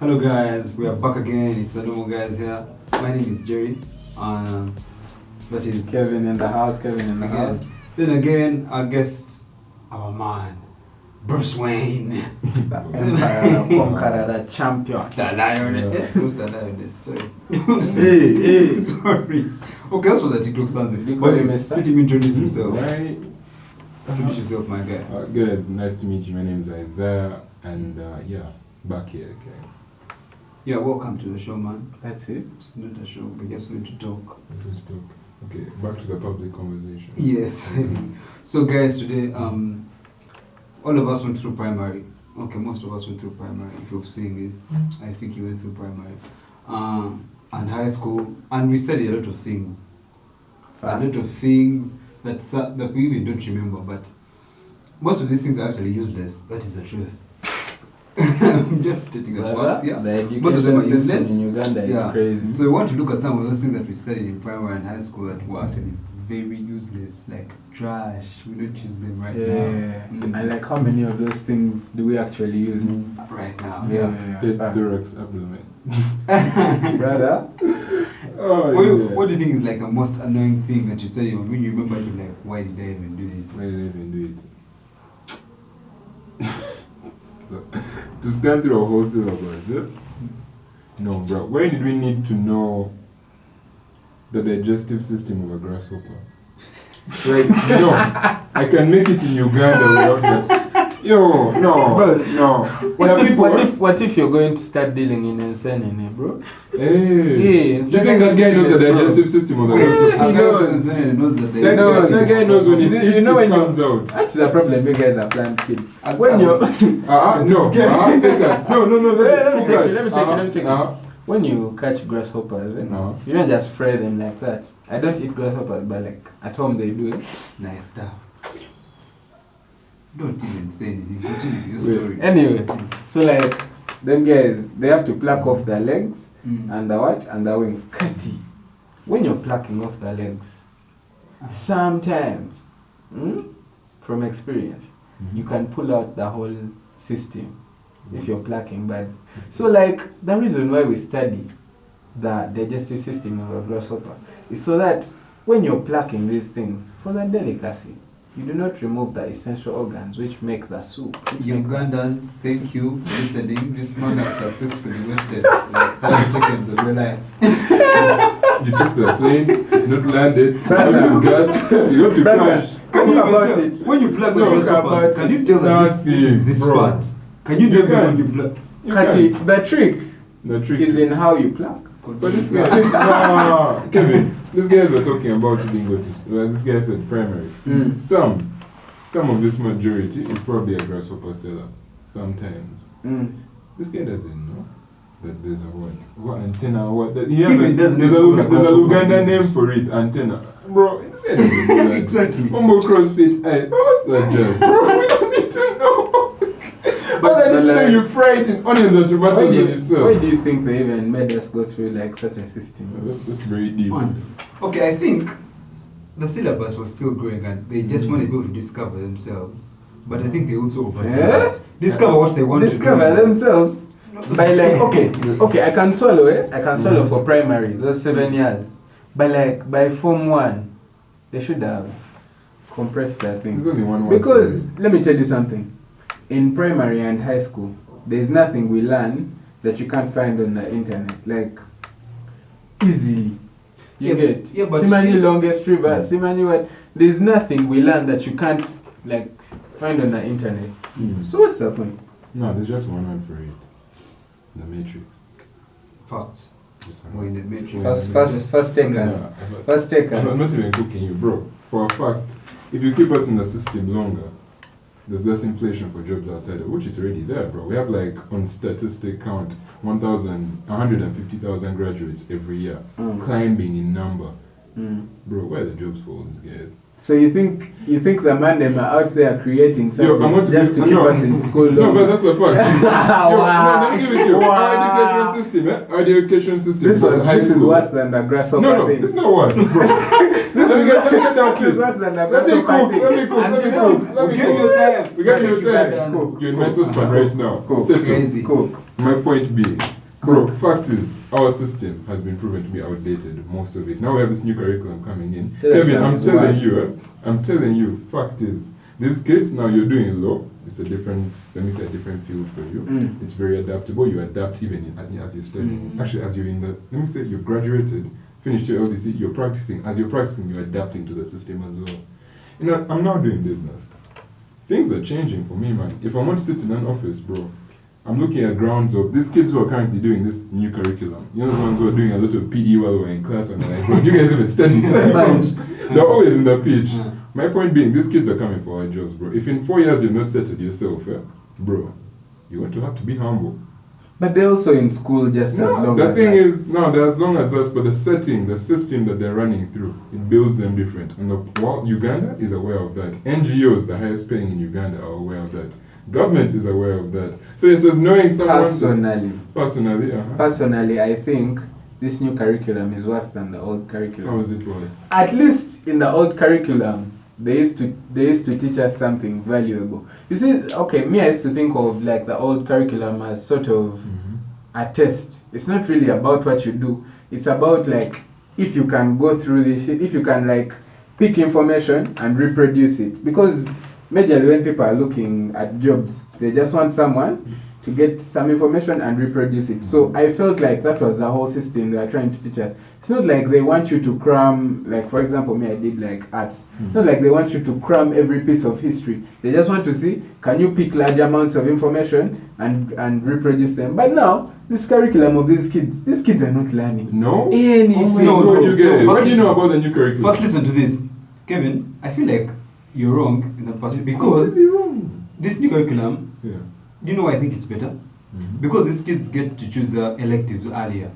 Hello guys, we are back again. It's the normal guys here. My name is Jerry. That is Kevin in the house. Kevin in the house. Then again, our guest, our man, Bruce Wayne, The Empire, the Conqueror, the Champion. the Lioness. Who's the Lioness? Sorry. Hey. Sorry. Okay, that's what the TikTok sounds like. You call him Mister? Let him introduce himself. Right. Introduce yourself, my guy. Guys, nice to meet you. My name is Isaiah, and yeah, back here again. Yeah, welcome to the show, man. That's it. It's not a show, we're just going to talk. Let's talk. Okay, back to the public conversation. Yes. So guys, today, all of us went through primary. Okay, most of us went through primary. If you're seeing this, I think you went through primary. And high school, and we studied a lot of things. A lot of things that we even don't remember, but most of these things are actually useless. That is the truth. I'm just stating the facts, yeah. The Most of them education are system useless. in Uganda is Yeah. crazy. So we want to look at some of those things that we studied in primary and high school that were actually very useless, like trash. We don't use them right Yeah. now. And like how many of those things do we actually use? Right now. Durex supplement. Brother. Oh, What do you think is like the most annoying thing that you studied when you remember it, like, why did I even do it? Why did I even do it? So, to stand through a whole syllabus, yeah? No, bro. Why did we need to know the digestive system of a grasshopper? Like, no, I can make it in Uganda without that. Yo, no, Boss. no. What if you're going to start dealing in insane, bro? Hey, Yeah, do you think that guy knows the digestive system of the grasshopper? He knows. knows that That, knows. that guy knows when it eats, You know it when comes out. That's the problem. You guys are plant kids. When you're No, take us. No, let me check take it. When you catch grasshoppers, you don't just fry them like that. I don't eat grasshoppers, but like at home they do it. nice stuff. Don't even say anything. Continue your story. Anyway, so like them guys, they have to pluck off their legs and the what? And the wings. Cutty. When you're plucking off the legs, sometimes, from experience, you can pull out the whole system if you're plucking bad. So like the reason why we study the digestive system of a grasshopper is so that when you're plucking these things for the delicacy, you do not remove the essential organs which make the soup. Ugandans, thank you for listening. This man has successfully wasted like 30 seconds of your life. You took the plane, it's not landed, you gas, you got to crash. Can you Talk about tell, it. when you plug the Talk grasshoppers, about can it. you tell that this is this Bro. part? Can you tell me when you plug? Cutty, the trick The trick is in how you pluck. But this guy, no, Kevin, these guys were talking about it in Gotis. Well, this guy said primary. Some of this majority is probably a grasshopper seller. Sometimes. This guy doesn't know that there's a what antenna, what that he has Even doesn't there's know a it's there's a called a Luganda grasshopper. name for it, antenna. Bro, this guy doesn't know that. Exactly. Humble CrossFit, hey, what's that just? Bro, we don't need to know. All I need to know, you fry it in onions and tomatoes on yourself. Why do you think they even made us go through like such a system? That's very deep. Okay, I think the syllabus was still growing and they just wanted people to discover themselves. But I think they also overdid it. Discover what they want Discover to do. themselves. By like, okay, I can swallow it. I can swallow for primary, those 7 years. But like by Form 1, they should have compressed that thing. There's only one Because let me tell you something. In primary and high school, there's nothing we learn that you can't find on the internet. Like easily. You get but Simani longest river, Simani what, there's nothing we learn that you can't like find on the internet. So what's the point? No, there's just one word for it. The Matrix. Facts. Just We're in the Matrix. First take us. Yeah, First take I'm us. not even cooking you, bro. For a fact, if you keep us in the system longer, there's less inflation for jobs outside, which is already there, bro. We have like, on statistic count, 150,000 graduates every year, climbing in number. Bro, where are the jobs for all these guys? So you think the man them are out there creating Yo, something just to keep us in school? No, but that's the fact. Yo, Wow. no, let me give it to you. Wow. Our education system, Our education system. This for high is school. worse than the grasshopper No, thing. it's not worse, bro. This Let me get that is shit. worse than the Let me grasshopper cook, thing. let me cook, And let me you know, cook, let me give cook. you time. We got your Cook. time. Cook. You're in my spot right now. Cook. Settle. Crazy. Cool. My point being, bro, fact is, our system has been proven to be outdated, most of it. Now we have this new curriculum coming in. Yeah, Kevin, that I'm is telling worse. you, I'm telling you, fact is, these kids, now you're doing law, it's a different, let me say, a different field for you. Mm. It's very adaptable, you adapt even as you're studying. Actually, as you're in the, let me say, you've graduated, finished your LDC, you're practicing. As you're practicing, you're adapting to the system as well. You know, I'm now doing business. Things are changing for me, man. If I want to sit in an office, bro, I'm looking at grounds of these kids who are currently doing this new curriculum. You know, the ones who are doing a lot of PE while we're in class, and they're like, bro, you guys even study that much? They're always in the pitch. My point being, these kids are coming for our jobs, bro. If in 4 years you've not settled yourself, bro, you're going to have to be humble. But they're also in school just as long The as thing us. is, no, they're as long as us, but the setting, the system that they're running through, it builds them different. And Uganda is aware of that. NGOs, the highest paying in Uganda, are aware of that. Government is aware of that. So it's just knowing someone. Personally, I think this new curriculum is worse than the old curriculum. How is it worse? At least in the old curriculum, they used to teach us something valuable. You see, okay, me I used to think of like the old curriculum as sort of a test. It's not really about what you do. It's about like if you can go through this shit, if you can like pick information and reproduce it. Because majorly when people are looking at jobs, they just want someone to get some information and reproduce it. So I felt like that was the whole system they are trying to teach us. It's not like they want you to cram, like for example, me, I did like arts. It's not like they want you to cram every piece of history. They just want to see, can you pick large amounts of information and reproduce them? But now, this curriculum of these kids are not learning. No? Anything. No, you get it. First What do you know listen. about the new curriculum? First, listen to this. Kevin, I feel like you're wrong in that part because this new curriculum, Yeah. do you know why I think it's better? Because these kids get to choose their electives earlier.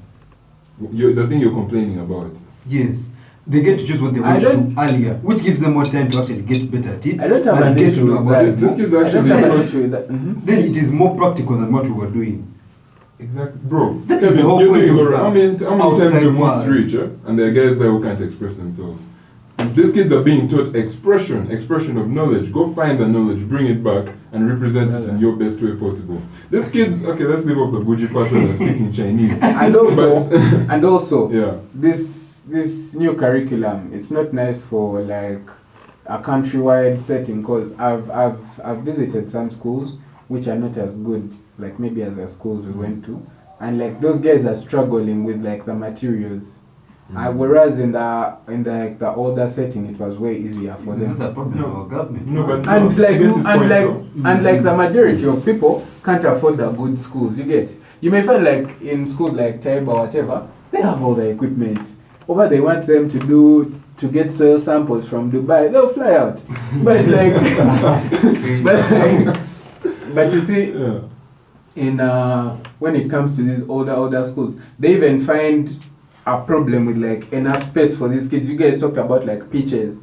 The thing you're complaining about. Yes. They get to choose what they want to do earlier, which gives them more time to actually get better at it. I don't have and an get issue to know with about that. it. This kid's I don't actually have an not- issue with that. Then it is more practical than what we were doing. Exactly. Bro, That is Kevin, the whole you're point doing of Laura. that. How many times Outside do months world. reach, and there are guys there who can't express themselves? These kids are being taught expression of knowledge. Go find the knowledge, bring it back, and represent it in your best way possible. These kids, okay, let's leave off the bougie part and speaking Chinese. And also, But- yeah. this new curriculum, it's not nice for like a countrywide setting because I've visited some schools which are not as good, like maybe as the schools we went to, and like those guys are struggling with like the materials. Whereas in the older setting, it was way easier for It's them. another problem of our government. No, but And no, like I get his point, though. and like the majority of people can't afford the good schools. You get. You may find like in schools like Taiba or whatever, they have all the equipment. Over they want them to get soil samples from Dubai, they'll fly out. But but you see, Yeah. in when it comes to these older schools, they even find a problem with like enough space for these kids. You guys talked about like pitches,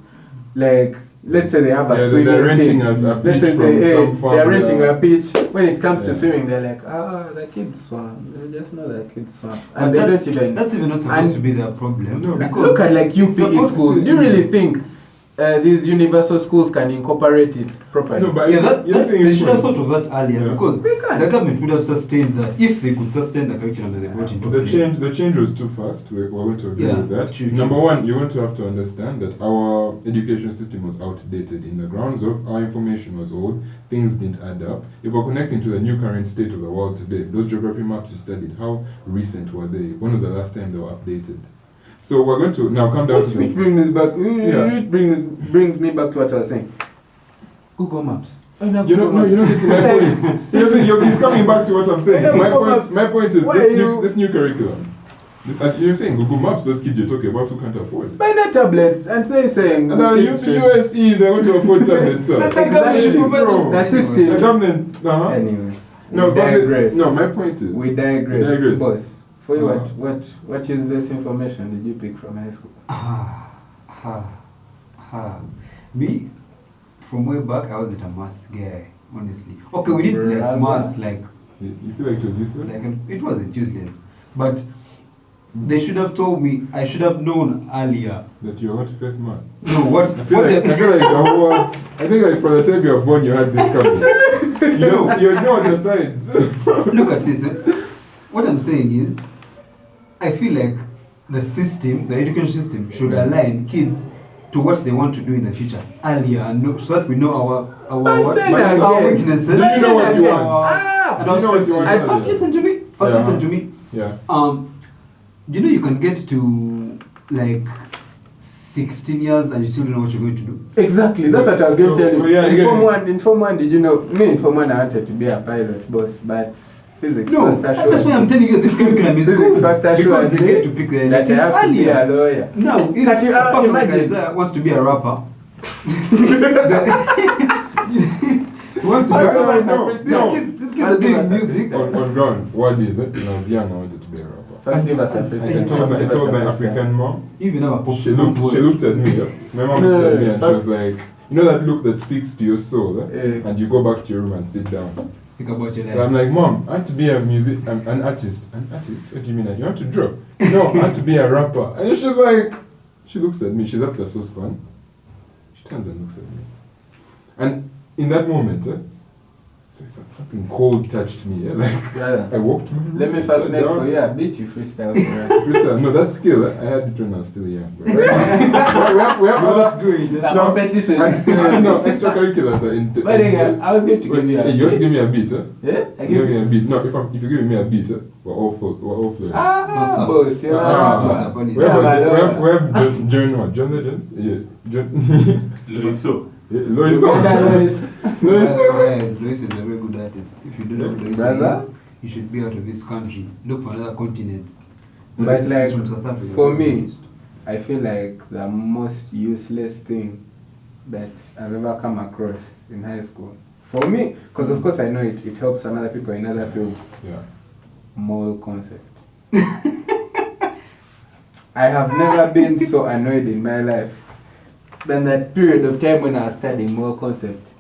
like let's say they have a Yeah, swimming they're renting team. us a Let's pitch say from they, some farm. they're renting yeah. a pitch. When it comes to Yeah. swimming, they're like, the kids swam. They just know that kids swam, But and they that's, don't even. that's even not supposed and- to be their problem. No, because Look at like it's UPE supposed schools. to Do you be- really think these universal schools can incorporate it properly? No, but Yeah, you're saying they it's should have point. thought of that earlier Yeah. because They can. the government would have sustained that if they could sustain the curriculum that they brought into play. The change was too fast. We're going to agree Yeah, with that. true, Number true. one, you're going to have to understand that our education system was outdated in the grounds of our information was old, things didn't add up. If we're connecting to the new current state of the world today, those geography maps you studied, how recent were they? When was the last time they were updated? So we're going to now come down Which to brings me back. Yeah. Brings me back to what I was saying. Google Maps. you're not getting my point. He's coming back to what I'm saying. Yeah, My Google point, Maps. my point is Why are you- this new curriculum. You're saying Google Maps, those kids you're talking about who can't afford. Buy their tablets, and they're saying. And then use the USE, they're going to afford tablets, sir. Exactly. Bro. The system. The government, Anyway, No, we but digress. no, my point is. We digress. digress. Boss, for you, Uh-huh. what useless information did you pick from high school? Me, from way back, I wasn't a maths guy, honestly. Okay, we did like Brother. math, like You feel like it was useless? it wasn't useless, but they should have told me. I should have known earlier. That you are going to face math. No, what? I feel like the whole, I think like from the time you were born, you had this coming. You know the sides. Look at this. What I'm saying is, I feel like the system, the education system, should align kids to what they want to do in the future earlier, and so that we know our what, then our again, weaknesses. do you know what you want? And Do you know what you want? and first listen to me. First Yeah. listen to me. Yeah. You know you can get to like 16 years and you still don't know what you're going to do. Exactly, that's what I was going to tell you. Oh, yeah, in yeah. Form 1, did you know? Me in Form 1, I wanted to be a pilot, boss, but physics No, first that's assured why I'm telling you this curriculum is Physics good. first Because assured they get to pick the that I have to be a earlier. lawyer. Now, if That you a person like imagine. Isaiah wants to be a rapper, he wants to be a No, rapper. no, These no. kids are doing music. On ground, what is it? When I was young, I wanted to be a rapper. First give us a I first I step. told First my, I give us told a my first step. African mom. You even have a pop She looked at me. Yeah. My mom No, looked no, at me no, and first- she was like, you know that look that speaks to your soul, Yeah. and you go back to your room and sit down. Think about your And I'm life. like, Mom, I want to be a an artist. An artist? What do you mean? You want to draw? No, I want to be a rapper. And she's like, she looks at me. She's after saucepan. She turns and looks at me. And in that moment, something cold touched me. Like, Yeah. I walked to my room. Let me I first sat make down. for you a beat you freestyle. for us. Freestyle. No, that's skill. I had it when I was still young. Bro. we have other great. The competition is no, extracurriculars are in. But again, I was going to give you a Hey, you want to give beat. me a beat, huh? Yeah? I You give give me you. a beat. No, if you're giving me a beat, we're all flowing. Ah, boss, you're Ah, a we have John what? John Legend? Yeah. John. Loiso. Lois. Lois. Guys, Lois is a very good artist. If you don't know who Lois Brother? is, you should be out of this country. Look for another continent. But He's like, from South Africa. for me, I feel like the most useless thing that I've ever come across in high school. For me, because of course I know it helps some other people in other fields. Yeah. Moral concept. I have never been so annoyed in my life than that period of time when I was studying moral concept.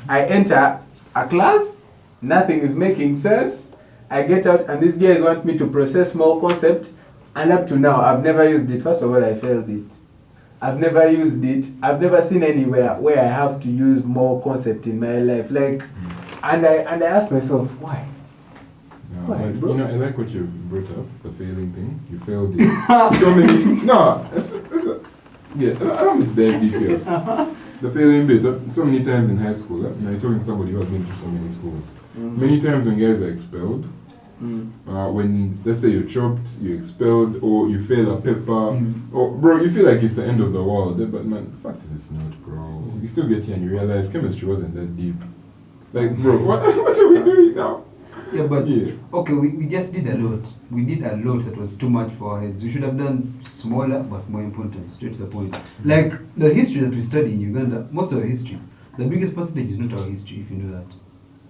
I enter a class, nothing is making sense. I get out and these guys want me to process moral concept, and up to now I've never used it. First of all, I failed it. I've never used it. I've never seen anywhere where I have to use moral concept in my life. Like, and I asked myself, why? Yeah, Why, but, bro? you know, I like what you brought up, the failing thing. You failed it. So many. No. Yeah, I don't think it's that detailed. The failing bit. So many times in high school, now you're talking to somebody who has been through so many schools. Many times when guys are expelled, when, let's say you're chopped, you're expelled, or you fail a paper, or, bro, you feel like it's the end of the world. But man, the fact is it's not, bro. You still get here and you realize chemistry wasn't that deep. Like, bro, what are we doing now? Yeah, but Yeah. okay, we just did a lot. We did a lot that was too much for our heads. We should have done smaller but more important, straight to the point. Like the history that we study in Uganda, most of the history, the biggest percentage is not our history, if you know that.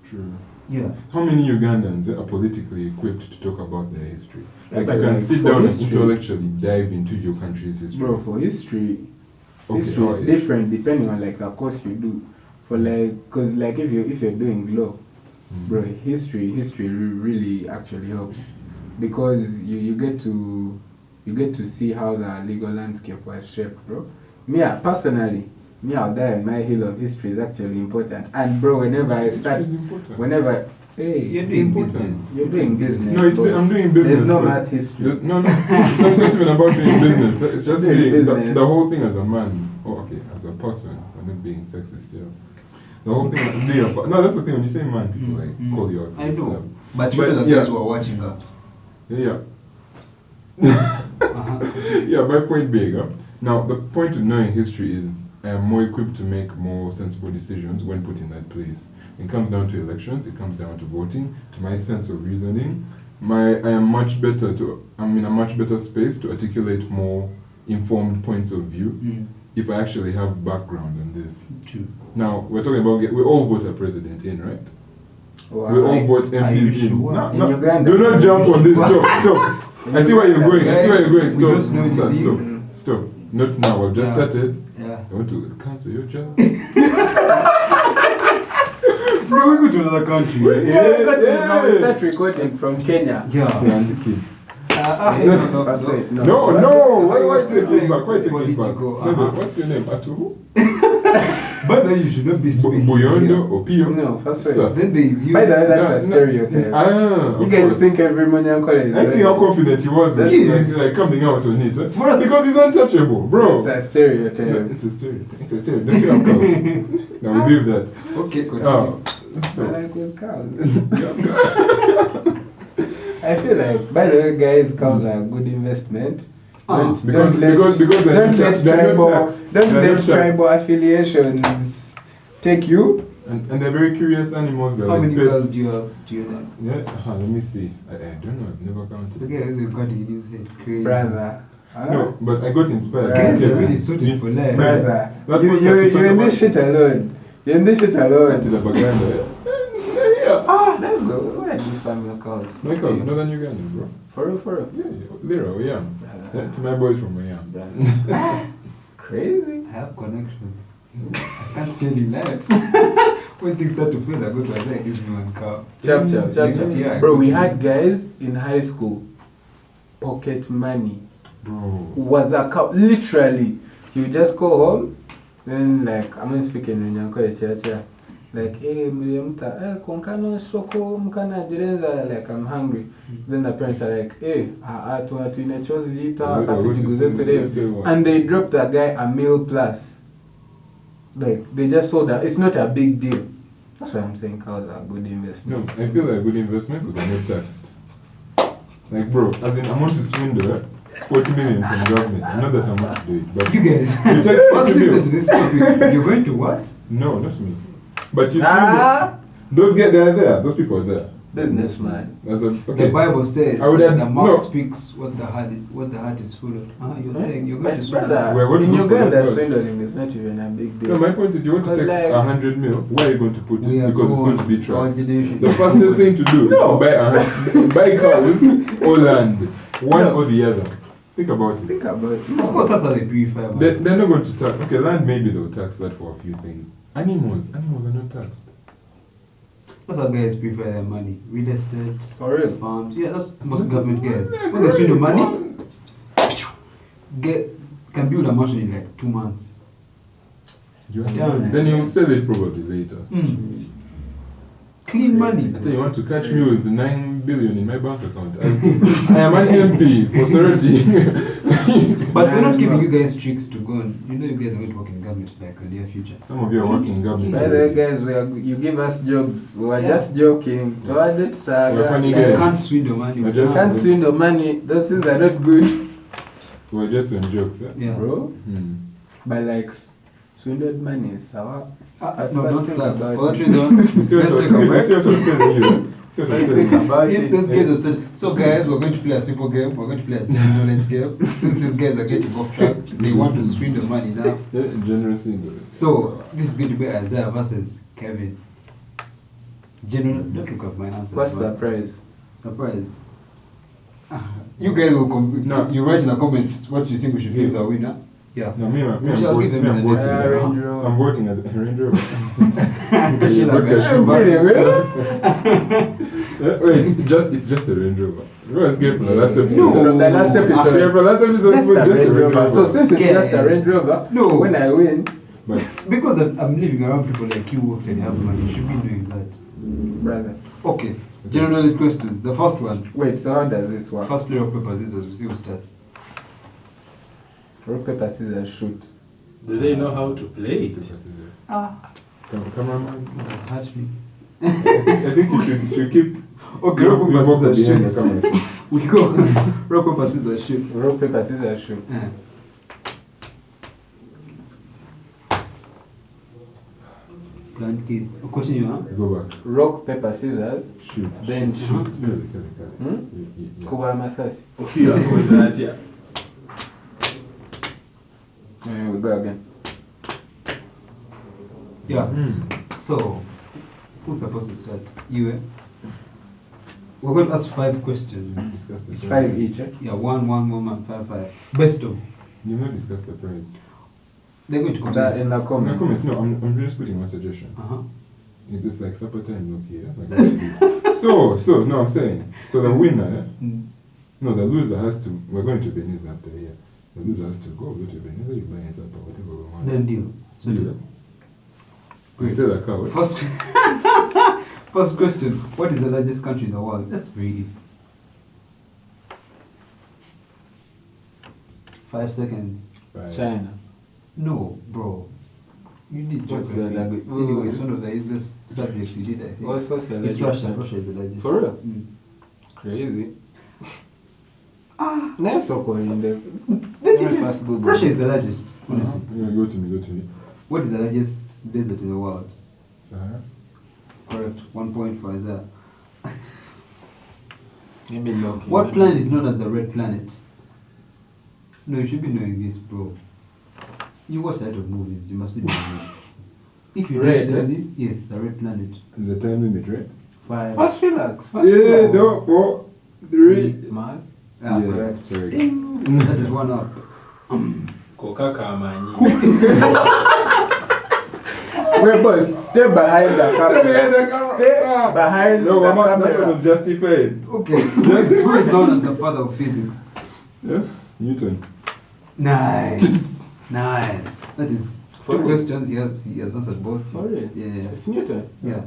True. Yeah. How many Ugandans are politically equipped to talk about their history? Yeah, Like but you can like sit for down history- and intellectually dive into your country's history. Bro, for history, Okay, history is alright. different depending on like the course you do. For like, cause like if you're doing law, bro, history really actually helps because you get to see how the legal landscape was shaped, bro. Personally, I'll die on my hill of history is actually important. And bro, whenever I start, History is important. whenever hey, You're It's doing important. business. you're doing business. No, boss. I'm doing business. There's no but math history. No, it's not even about doing business. It's just Doing being business. the whole thing as a man. Oh, okay, as a person. I'm not being sexist here. The whole thing. No, that's the thing. When you say man, people like call you out. I and know. stuff. But you But, know the yeah. guys who are watching up. Yeah. Uh-huh. Yeah, my point being, now the point of knowing history is I am more equipped to make more sensible decisions when put in that place. It comes down to elections, it comes down to voting, to my sense of reasoning. I'm in a much better space to articulate more informed points of view if I actually have background on this. True. Now, we're talking about, we all vote a president in, right? Wow. We all vote are you MPs in. sure? No, In no, Uganda. do not jump on this. Stop. I see where you're going. I see where you're We don't know going. Stop. Sir, anything. stop. Stop. Not now. I've just Yeah. started. Yeah. I want to cancel your job. Bro, we go to another country. Now we start recording from Kenya. Yeah. And the kids. No. First wait, No, no. why was take saying it back? Why take it back? political, No, what's your name? Atuhu? But then you should not be speaking. Buyondo or Pio? No, first wait. Sir. Then there is you. By the way, that's No, a no. stereotype. Ah, You of guys course. think every Munyankola is I see how confident he was with Yes. like coming out on it. Eh? For us- Because he's untouchable, bro. It's a No, stereotype. it's a stereotype. It's a stereotype. Don't feel cows. Now we leave that. Okay, continue. Oh. I So, like with cows. I feel like, by the way, guys, cows are a good investment. Don't because let they're don't not let taxed. They're not tribal taxed. don't They're let not taxed. tribal affiliations take you. and they're very curious animals. They're How like many pets. girls do you have? Do you have? Yeah, let me see. I don't know. I've never counted. The guy is recording in his head. Crazy. Brother. Huh? No, but I got inspired. Guys Guys are are really suited for life. Brother. That's You what you I have to you're in talk this about. shit alone. You're in this shit To alone. the Baganda. Let's go. Where are these family cows? My cows, Northern Uganda, bro. For real, for real. Yeah, Lira, yeah. Brother. To my boys from Miami. Brother. Crazy. I have connections. I can't tell you life. When things start to fail, I go to Isaiah, gives me one car. Chap, chap, chap, Next year, I chap. Bro, go we to- had guys in high school. Pocket money Bro. was a cow. Literally, you just go home. Then like I'm not speaking in Yanko like, hey, mliamta, konkano soko mkana jirenza, like I'm hungry. Then the parents are like, hey, atu inachozi ita, atu jiguze today. And they dropped that guy a meal plus. Like, they just sold that. It's not a big deal. That's why I'm saying cows are a good No, investment. I feel like a good investment because I'm not taxed. Like, bro, as in, I want to swindle 40 million from government. I know that I'm not to do it, but You guys, You take first 40 listen mil. to this topic. You're going to what? No, not me. But you swindle. Ah, Those guys, they're there. Those people are there. businessman. That's a, okay. The Bible says I would that have- the mouth no. speaks what the heart is full of. You're saying you're going But to swindle. brother, Wait, what in to look for Uganda, that was? swindling is not even a big deal. No, my point is you want to Because take like- 100 mil, where are you going to put We it? are Because it's going to be our tracked. generation. The fastest thing to do is to buy cows or land, one No. or the other. Think about it. Think about it. Of course, that's how they purify. man. They're not going to tax. Okay, land maybe they'll tax that for a few things. Animals are not taxed. That's how guys prefer their money. Real estate, For real. farms. Yeah, that's most government guys. When they spend the money, can build a mansion in like 2 months. You Yeah. understand? Then you'll sell it probably later. Clean money. I tell you want to catch me with 9 billion in my bank account. I am an MP for Sorority. But we're not giving you guys tricks to go on. You know you guys are going to work in government like in the near future. Some of you are working in government. By the way, guys, you give us jobs. We were Yeah. just joking. Toilet saga. We're funny You guys. can't swindle money. I You just- can't swindle money. Those things are not good. We're just on jokes. Eh? Yeah. Bro, Hmm. but like, swindled money is sour. No, don't think start. about For that it. reason, You see what let's I'm take a break. telling you? See what I'm telling Let's you? think about If it. those guys have said, so guys, we're going to play a simple game, we're going to play a general knowledge game. Since these guys are getting off track, they want to swindle money now. Yeah, generously. So, this is going to be Isaiah versus Kevin. General, don't look at my answer. What's the prize? The prize. You guys will No. you write in the comments what you think we should give the winner. Yeah. No, me, I'm We shall give voting. them I'm the voting. next Range Rover. I'm voting at the Range Rover. Sheila, Vodka man. I'm kidding, really? Wait, it's just a Range Rover. You guys get from the last episode. No. From the last episode. Yeah, from last episode, Just it was a just a Range Range Rover. So Rover. since it's Yes. just a Range Rover, No. when I win, But Because I'm living around people like you and have money, you should be doing that. brother. Okay. General knowledge questions. The first one. Wait, so how does this work? First player of paper scissors. We see who starts. Rock, paper, scissors, shoot. Do they know how to play it? cameraman, That's hurt me. I think you should keep Okay, your rock, paper, walk scissors, behind the shoot. camera. We go. Rock, paper, scissors, shoot. Rock, paper, scissors, shoot. Eh. Plant kid. Continue, huh? Go back. Rock, paper, scissors, Shoot. then Shoot. shoot. Kale. Kuba masasi. Ukiwa kuzatia. We go again. Yeah. So, who's supposed to start? You, eh? We're going to ask 5 questions. Discuss the 5 each, eh? Yeah, 1, 1, 1, 1, 5, 5. Best of. You've not discussed the price. They're going to That comment. in the No, comments. comments. No, I'm just putting one suggestion. Uh-huh. If it's like supper time, look here. Like so, no, I'm saying. So the winner, no, the loser has to. We're going to Benize after here. The loser has to go to Benize. You buy supper, whatever we want. Then deal. So Deal. deal. We sell a cow. First, first question. What is the largest country in the world? That's very easy. 5 seconds. Right. China. No, bro. You did What's the geography. language? Anyway, it's one of the useless subjects you did, I think. What's the It's largest Russia. country? Russia is the largest. For real? Mm. Crazy. Nice so in the That it Fast is, Google. Russia is the largest, honestly. Yeah, go to me. What is the largest desert in the world? Sahara. Correct. 1 point for Isaiah. Maybe lucky. What planet is known as the red planet? No, you should be knowing this, bro. You watch a lot of movies, you must be knowing this. If you Red, don't know eh? this, yes, the red planet. The time limit, right? 5. First relax. First Yeah, relax. no, 4, 3. Man. Ah, Yeah, correct. sorry. Ding. That is 1 up. Coca Kamanyi. Wait, boss, stay behind the camera. Behind the camera. Stay Ah. behind No, the Mama, that one camera. was justified. Okay, who is known as the father of physics? Yeah, Newton. Nice. Nice. That is For 2 real? questions. He has answered both. For real? Yeah. It's Newton. Yeah.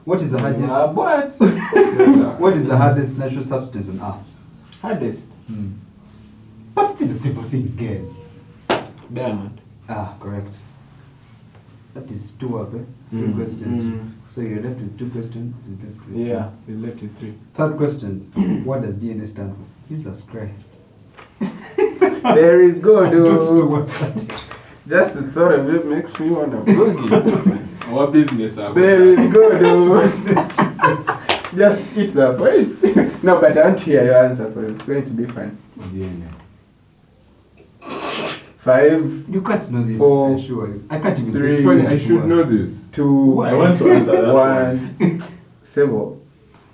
What is the hardest? What? What is the hardest natural substance on Earth? Hardest. But these are simple things, guys. Diamond. Ah, correct. That is 2 up, eh? 2 Mm. questions. Mm. So you're left with 2 questions. You're left with Yeah, we left it 3. 3rd question. What does DNA stand for? Jesus Christ. There is God. I don't know Oh. what that is. Just the thought of it makes me want to boogie. What business are There is God. Oh. Just eat that point. No, but I want to hear your answer because it's going to be fun. DNA. 5, You can't know this. 4, I assure you. I can't even 3, say Funny, I this should word. know this. 2, I want to answer that one. 1. 7.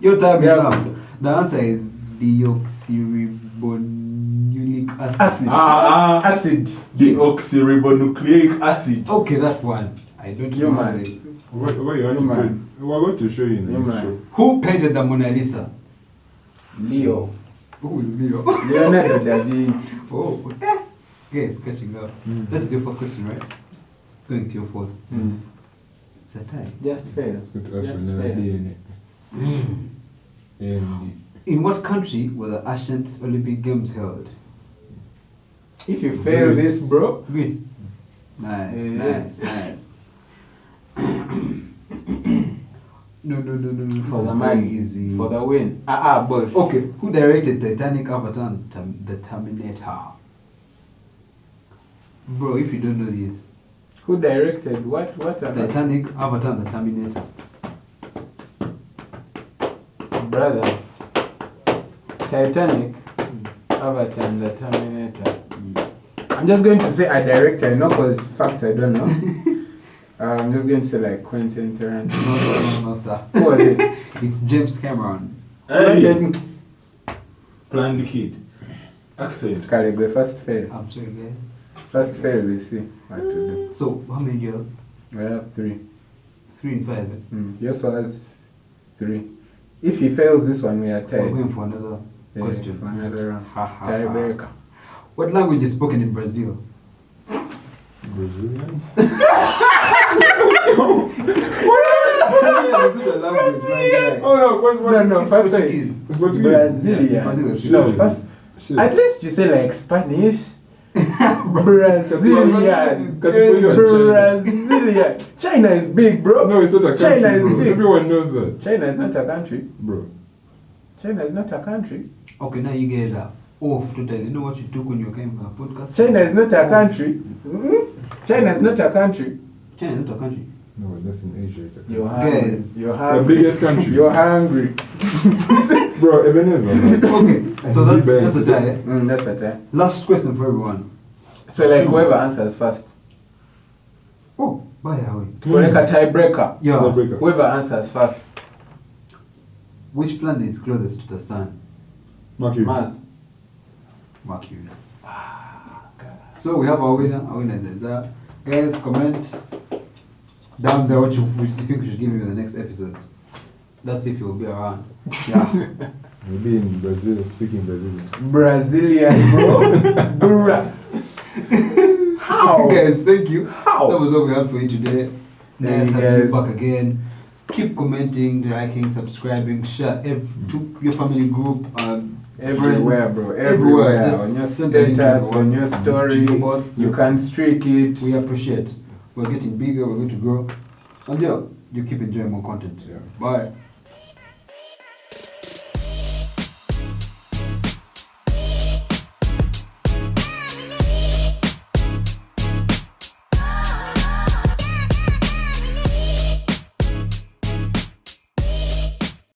Your time Yeah. is up. The answer is deoxyribonucleic acid. Acid. Acid. Deoxyribonucleic acid. Okay, that one. I don't You know. man. What you want to Human. put? We're going to show you in You the man. show. Who painted the Mona Lisa? Leo. Who is Leo? Leonardo da Vinci. Oh, guys, catching up. Mm. That is your 4th question, right? Going to your 4th. Mm. It's a tie. Just fail. Let's go to ask for Just another fail. DNA. AMD. In what country were the ancient Olympic Games held? If you fail Greece. this, bro. Greece. Nice, Yeah. nice, nice. No. For the Very money. easy. For the win. Boss. Okay, who directed Titanic, Avatar, and The Terminator? Bro, if you don't know this, Who directed what? What? Titanic, Avatar, and The Terminator. Brother. Titanic. Avatar and the Terminator. I'm just going to say a director, you know, because facts I don't know. I'm just going to say like Quentin Tarantino. No, sir. Who was it? It's James Cameron. Hey, Quentin. planned kid. Accent. Caleb, first fail. I'm sorry, guys. First fail, we see what to do. So, how many do you have? We have 3. 3 and 5. Yours was 3. If he fails this one, we are We're tied. going for another question. For another round. Ha, ha, ha. Tiebreaker. What language is spoken in Brazil? Brazilian? Oh no, what No, It's first Portuguese. one. Portuguese. Brazilian. Yeah, Portuguese. No, Shit. first. Shit. At least you say like Spanish. Brazilian is Brazilian. Brazilian. China is big, bro. No, it's not a country, China is bro. big. Everyone knows that, China is not a country. bro. China is not a country. Okay, now you guys are off totally. You know what you took when you came to a podcast? China is not a Off. country. China is not a country. China is not a country. No, that's in Asia. It's a country. You're hungry. Guys. You're The hungry. biggest country. You're hungry. Bro, Ebenezer. man. Okay, so And that's a Big tie. Eh? That's a time. Last question for everyone. So like whoever answers first. Oh, by the way. We're like a tiebreaker. Yeah. Tiebreaker. Whoever answers first. Which planet is closest to the sun? Mercury. Mars. Mercury. So we have our winner. Our winner is Zah. Guys, comment down there what you think we should give him in the next episode. That's if he will be around. Yeah. Maybe in Brazil, speaking Brazilian. Brazilian, bro. Bruh. How? Guys, thank you. How? That was all we had for you today. Thank Nice you, having you guys. back again. Keep commenting, liking, subscribing, share to your family group. Everywhere, friends, bro. Everywhere. Just On your send a link to status, everyone. on your story. To your boss. You can streak it. We appreciate. We're getting bigger. We're going to grow. And yeah, you keep enjoying more content. Yeah. Bye.